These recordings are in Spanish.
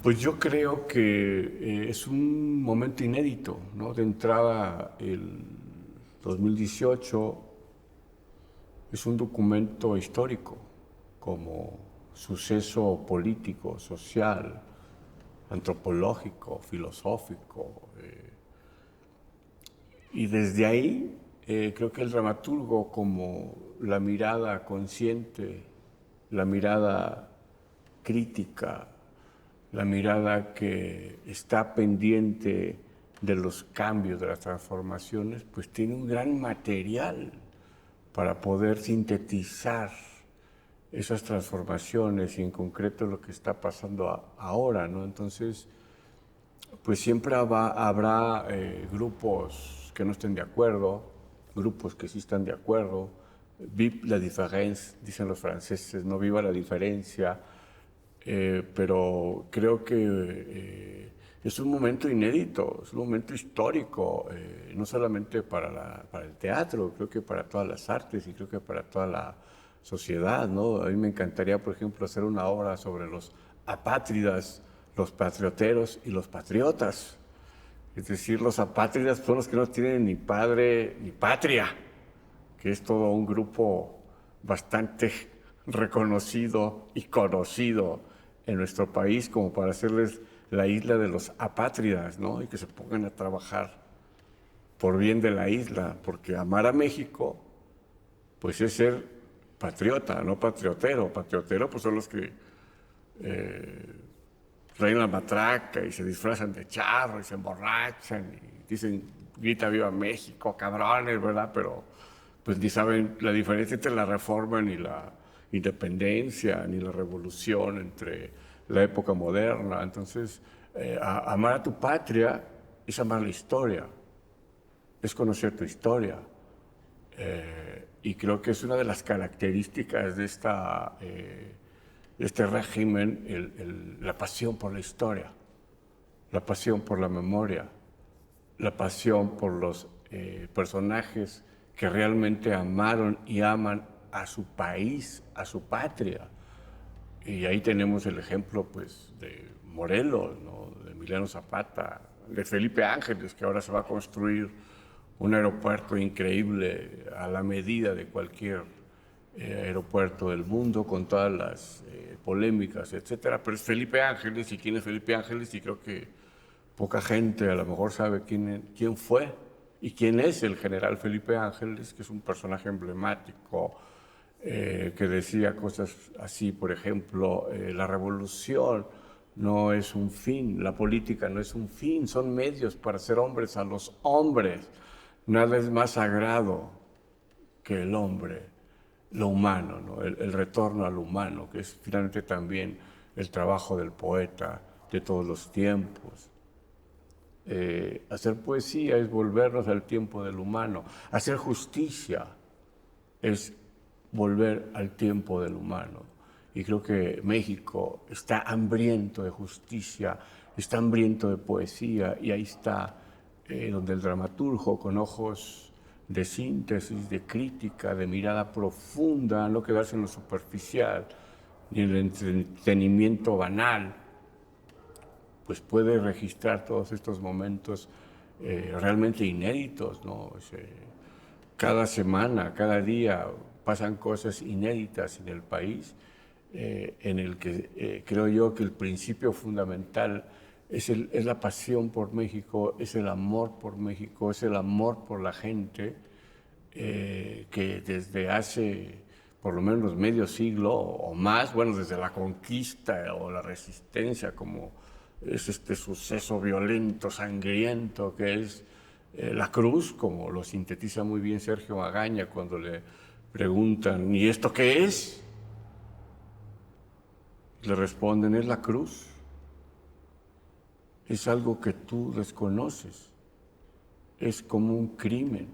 Pues yo creo que es un momento inédito, ¿no? De entrada, el 2018 es un documento histórico como suceso político, social, antropológico, filosófico. Y desde ahí creo que el dramaturgo, como la mirada consciente, la mirada crítica, la mirada que está pendiente de los cambios, de las transformaciones, pues tiene un gran material para poder sintetizar esas transformaciones y en concreto lo que está pasando ahora, ¿no? Entonces, pues siempre habrá grupos que no estén de acuerdo, grupos que sí están de acuerdo. Vive la différence, dicen los franceses, no viva la diferencia. Pero creo que es un momento inédito, es un momento histórico, no solamente para el teatro, creo que para todas las artes y creo que para toda la sociedad, ¿no? A mí me encantaría, por ejemplo, hacer una obra sobre los apátridas, los patrioteros y los patriotas. Es decir, los apátridas son los que no tienen ni padre ni patria, que es todo un grupo bastante reconocido y conocido en nuestro país como para hacerles la isla de los apátridas, ¿no? Y que se pongan a trabajar por bien de la isla, porque amar a México, pues es ser patriota, no patriotero. Patriotero, pues son los que traen la matraca y se disfrazan de charro y se emborrachan y dicen, grita viva México, cabrones, ¿verdad? Pero pues ni saben la diferencia entre la reforma ni la independencia, ni la revolución, entre la época moderna. Entonces, amar a tu patria es amar la historia, es conocer tu historia. Y creo que es una de las características de este régimen, la pasión por la historia, la pasión por la memoria, la pasión por los personajes que realmente amaron y aman a su país, a su patria. Y ahí tenemos el ejemplo pues, de Morelos, ¿no? De Emiliano Zapata, de Felipe Ángeles, que ahora se va a construir un aeropuerto increíble a la medida de cualquier aeropuerto del mundo, con todas las polémicas, etcétera. Pero es Felipe Ángeles, y quién es Felipe Ángeles, y creo que poca gente a lo mejor sabe quién fue y quién es el general Felipe Ángeles, que es un personaje emblemático, que decía cosas así, por ejemplo, la revolución no es un fin, la política no es un fin, son medios para hacer hombres a los hombres. Nada es más sagrado que el hombre, lo humano, ¿no? El retorno al humano, que es finalmente también el trabajo del poeta de todos los tiempos. Hacer poesía es volvernos al tiempo del humano. Hacer justicia es volver al tiempo del humano. Y creo que México está hambriento de justicia, está hambriento de poesía, y ahí está donde el dramaturgo, con ojos de síntesis, de crítica, de mirada profunda, no quedarse en lo superficial, ni en el entretenimiento banal, pues puede registrar todos estos momentos realmente inéditos, ¿no? Cada semana, cada día pasan cosas inéditas en el país, en el que creo yo que el principio fundamental es la pasión por México, es el amor por México, es el amor por la gente, que desde hace por lo menos medio siglo o más, bueno, desde la conquista o la resistencia, como es este suceso violento, sangriento que es la cruz, como lo sintetiza muy bien Sergio Magaña cuando le preguntan, ¿y esto qué es? Le responden, es la cruz, es algo que tú desconoces, es como un crimen,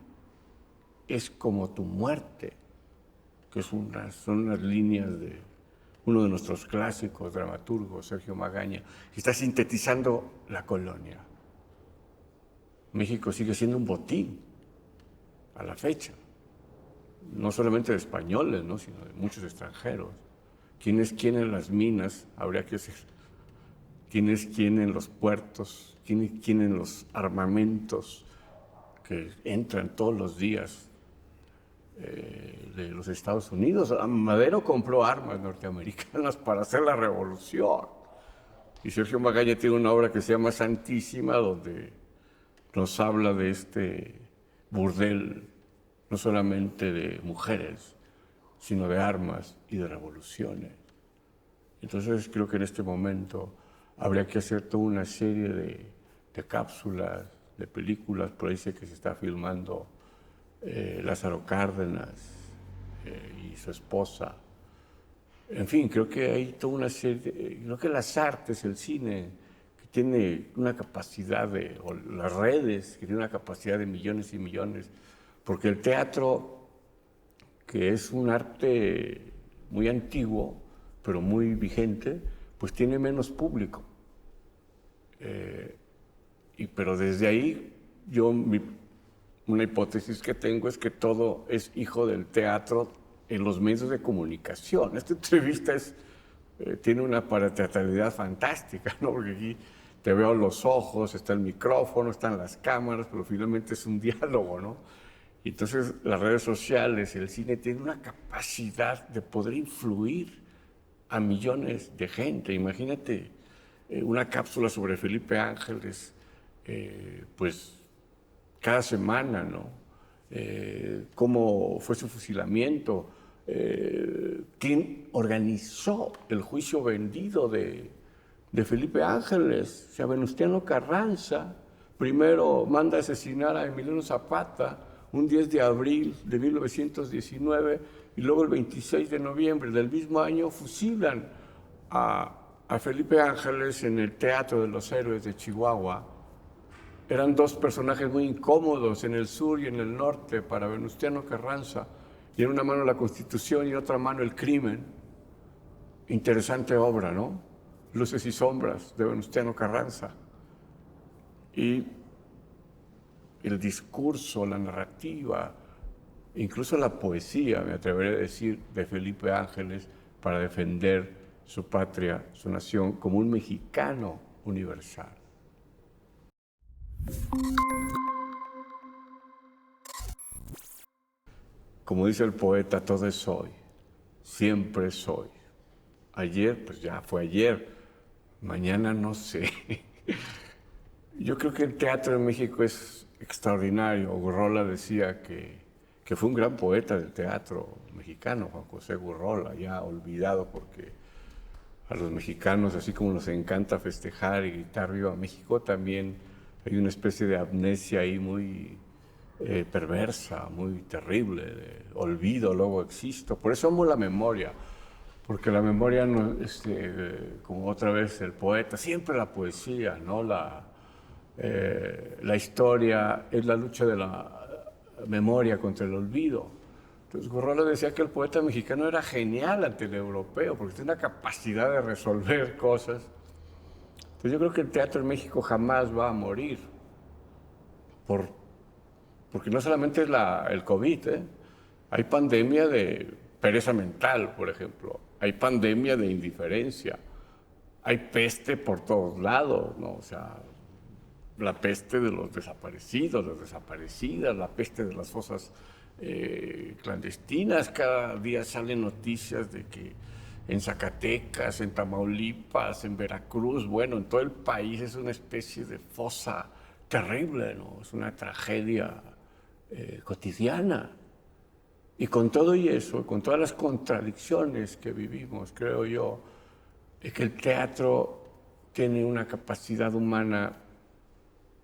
es como tu muerte, que son unas líneas uno de nuestros clásicos dramaturgos, Sergio Magaña, está sintetizando la colonia. México sigue siendo un botín a la fecha, no solamente de españoles, ¿no?, sino de muchos extranjeros. ¿Quién es quién en las minas? Habría que decir. ¿Quién es quién en los puertos? ¿Quién es quién en los armamentos que entran todos los días de los Estados Unidos? Madero compró armas norteamericanas para hacer la revolución. Y Sergio Magaña tiene una obra que se llama Santísima, donde nos habla de este burdel, no solamente de mujeres, sino de armas y de revoluciones. Entonces creo que en este momento habría que hacer toda una serie de cápsulas, de películas. Por ahí sé que se está filmando Lázaro Cárdenas y su esposa. En fin, creo que hay toda una serie, creo que las artes, el cine, que tiene una capacidad o las redes, que tiene una capacidad de millones y millones, porque el teatro, que es un arte muy antiguo, pero muy vigente, pues tiene menos público. Pero desde ahí, una hipótesis que tengo es que todo es hijo del teatro en los medios de comunicación. Esta entrevista tiene una parateatralidad fantástica, ¿no? Porque aquí te veo los ojos, está el micrófono, están las cámaras, pero finalmente es un diálogo, ¿no? Y entonces las redes sociales, el cine, tienen una capacidad de poder influir a millones de gente. Imagínate una cápsula sobre Felipe Ángeles, pues cada semana, ¿no? Cómo fue su fusilamiento, quién organizó el juicio vendido de Felipe Ángeles. O sea, Venustiano Carranza primero manda asesinar a Emiliano Zapata un 10 de abril de 1919 y luego el 26 de noviembre del mismo año fusilan a Felipe Ángeles en el Teatro de los Héroes de Chihuahua. Eran dos personajes muy incómodos en el sur y en el norte para Venustiano Carranza, y en una mano la Constitución y en otra mano el crimen. Interesante obra, ¿no? Luces y sombras de Venustiano Carranza. Y el discurso, la narrativa, incluso la poesía, me atreveré a decir, de Felipe Ángeles para defender su patria, su nación, como un mexicano universal. Como dice el poeta, todo es hoy, siempre soy. Ayer, pues ya fue ayer, mañana no sé. Yo creo que el teatro en México es extraordinario. Gurrola decía que fue un gran poeta del teatro mexicano, Juan José Gurrola, ya olvidado porque a los mexicanos, así como nos encanta festejar y gritar ¡Viva México!, también hay una especie de amnesia ahí muy perversa, muy terrible, de olvido, luego existo. Por eso amo la memoria, porque la memoria, no, como otra vez el poeta, siempre la poesía, ¿no? La historia es la lucha de la memoria contra el olvido. Entonces Gurrola decía que el poeta mexicano era genial ante el europeo, porque tiene una capacidad de resolver cosas. Entonces yo creo que el teatro en México jamás va a morir, porque no solamente es el COVID, hay pandemia de pereza mental, por ejemplo, hay pandemia de indiferencia, hay peste por todos lados, ¿no? O sea, la peste de los desaparecidos, las desaparecidas, la peste de las fosas clandestinas. Cada día salen noticias de que en Zacatecas, en Tamaulipas, en Veracruz, bueno, en todo el país es una especie de fosa terrible, ¿no? Es una tragedia cotidiana. Y con todo y eso, con todas las contradicciones que vivimos, creo yo, es que el teatro tiene una capacidad humana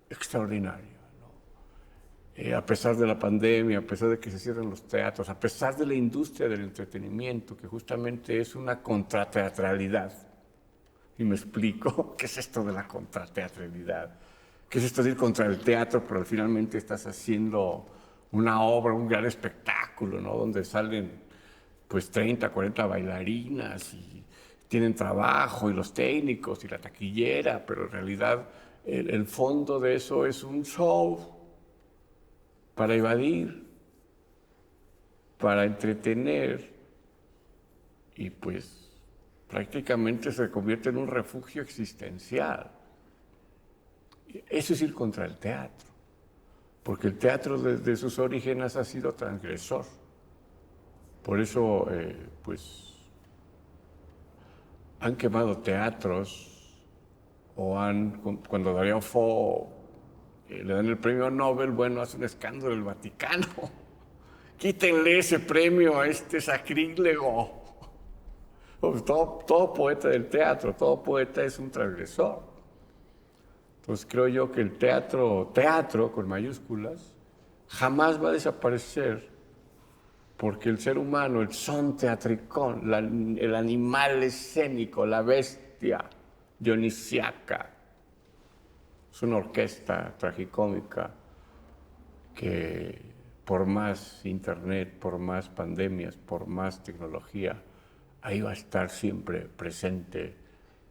extraordinaria, ¿no? A pesar de la pandemia, a pesar de que se cierran los teatros, a pesar de la industria del entretenimiento, que justamente es una contrateatralidad. Y me explico, ¿qué es esto de la contrateatralidad? ¿Qué es esto de ir contra el teatro, pero finalmente estás haciendo una obra, un gran espectáculo, ¿no? Donde salen pues 30, 40 bailarinas y tienen trabajo y los técnicos y la taquillera, pero en realidad el fondo de eso es un show para evadir, para entretener y pues prácticamente se convierte en un refugio existencial. Eso es ir contra el teatro, porque el teatro desde sus orígenes ha sido transgresor. Por eso, pues, han quemado teatros cuando Darío Fo le dan el premio Nobel, bueno, hace un escándalo el Vaticano. Quítenle ese premio a este sacrílego. Pues todo poeta del teatro, todo poeta es un transgresor. Entonces creo yo que el teatro con mayúsculas, jamás va a desaparecer, porque el ser humano, el son teatricón, el animal escénico, la bestia dionisiaca, es una orquesta tragicómica que por más internet, por más pandemias, por más tecnología, ahí va a estar siempre presente,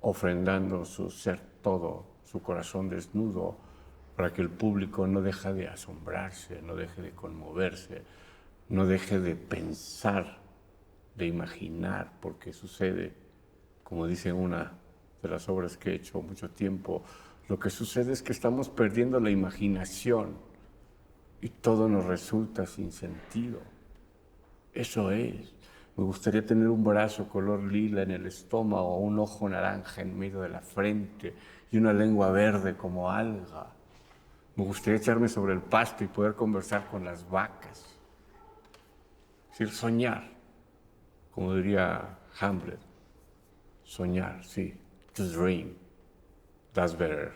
ofrendando su ser todo, su corazón desnudo, para que el público no deje de asombrarse, no deje de conmoverse, no deje de pensar, de imaginar, porque sucede, como dice una de las obras que he hecho mucho tiempo, lo que sucede es que estamos perdiendo la imaginación y todo nos resulta sin sentido. Eso es. Me gustaría tener un brazo color lila en el estómago, un ojo naranja en medio de la frente y una lengua verde como alga. Me gustaría echarme sobre el pasto y poder conversar con las vacas. Es decir, soñar, como diría Hamlet. Soñar, sí. To dream. That's better.